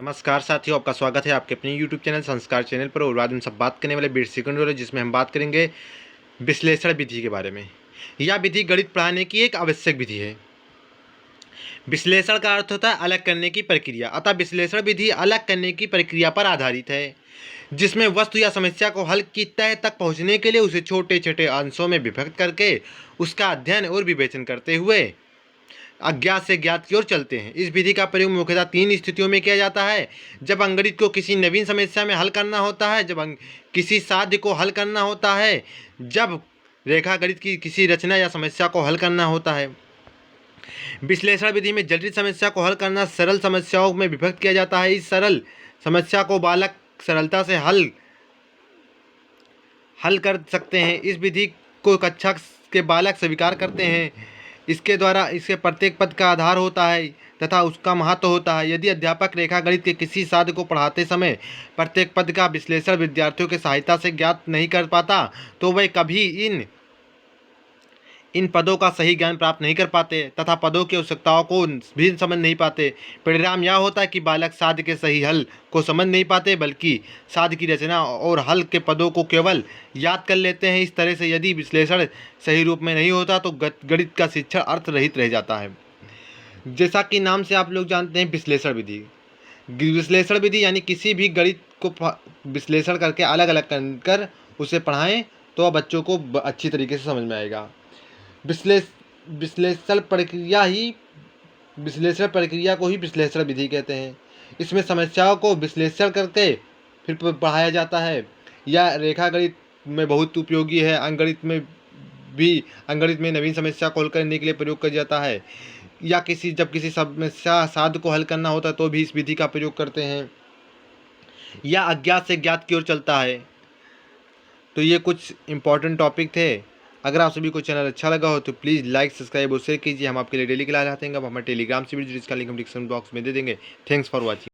नमस्कार साथियों, आपका स्वागत है आपके अपने यूट्यूब चैनल संस्कार चैनल पर। और आज हम सब बात करने वाले बीट सेकंड वाले, जिसमें हम बात करेंगे विश्लेषण विधि के बारे में। यह विधि गणित पढ़ाने की एक आवश्यक विधि है। विश्लेषण का अर्थ होता है अलग करने की प्रक्रिया, अतः विश्लेषण विधि अलग करने की प्रक्रिया पर आधारित है, जिसमें वस्तु या समस्या को हल की तह तक पहुँचने के लिए उसे छोटे छोटे अंशों में विभक्त करके उसका अध्ययन और विवेचन करते हुए अज्ञात से ज्ञात की ओर चलते हैं। इस विधि का प्रयोग मुख्यतः 3 स्थितियों में किया जाता है: जब अंगगणित को किसी नवीन समस्या में हल करना होता है, जब किसी साध्य को हल करना होता है, जब रेखागणित की किसी रचना या समस्या को हल करना होता है। विश्लेषण विधि में जटिल समस्या को हल करना सरल समस्याओं में विभक्त किया जाता है। इस सरल समस्या को बालक सरलता से हल कर सकते हैं। इस विधि को कक्षा के बालक स्वीकार करते हैं। इसके द्वारा इसके प्रत्येक पद का आधार होता है तथा उसका महत्व होता है। यदि अध्यापक रेखागणित के किसी साध्य को पढ़ाते समय प्रत्येक पद का विश्लेषण विद्यार्थियों की सहायता से ज्ञात नहीं कर पाता, तो वह कभी इन पदों का सही ज्ञान प्राप्त नहीं कर पाते तथा पदों की आवश्यकताओं को भी समझ नहीं पाते। परिणाम यह होता है कि बालक साध्य के सही हल को समझ नहीं पाते, बल्कि साध्य की रचना और हल के पदों को केवल याद कर लेते हैं। इस तरह से यदि विश्लेषण सही रूप में नहीं होता तो गणित का शिक्षण अर्थ रहित रह जाता है। जैसा कि नाम से आप लोग जानते हैं, विश्लेषण विधि। विश्लेषण विधि यानी किसी भी गणित को विश्लेषण करके अलग अलग कर उसे पढ़ाएं तो बच्चों को अच्छी तरीके से समझ में आएगा। विश्लेषण प्रक्रिया को ही विश्लेषण विधि कहते हैं। इसमें समस्याओं को विश्लेषण करके फिर पढ़ाया जाता है। यह रेखागणित में बहुत उपयोगी है। अंकगणित में नवीन समस्या को हल करने के लिए प्रयोग किया जाता है, या जब किसी समस्या साध्य को हल करना होता है तो भी इस विधि का प्रयोग करते हैं। यह अज्ञात से ज्ञात की ओर चलता है। तो ये कुछ इंपॉर्टेंट टॉपिक थे। अगर आप सभी को चैनल अच्छा लगा हो तो प्लीज़ लाइक, सब्सक्राइब और शेयर कीजिए। हम आपके लिए डेली क्लास आते हैं। अब हमारे टेलीग्राम से भी, जिसका लिंक हम डिस्क्रिप्शन बॉक्स में दे देंगे। Thanks for watching.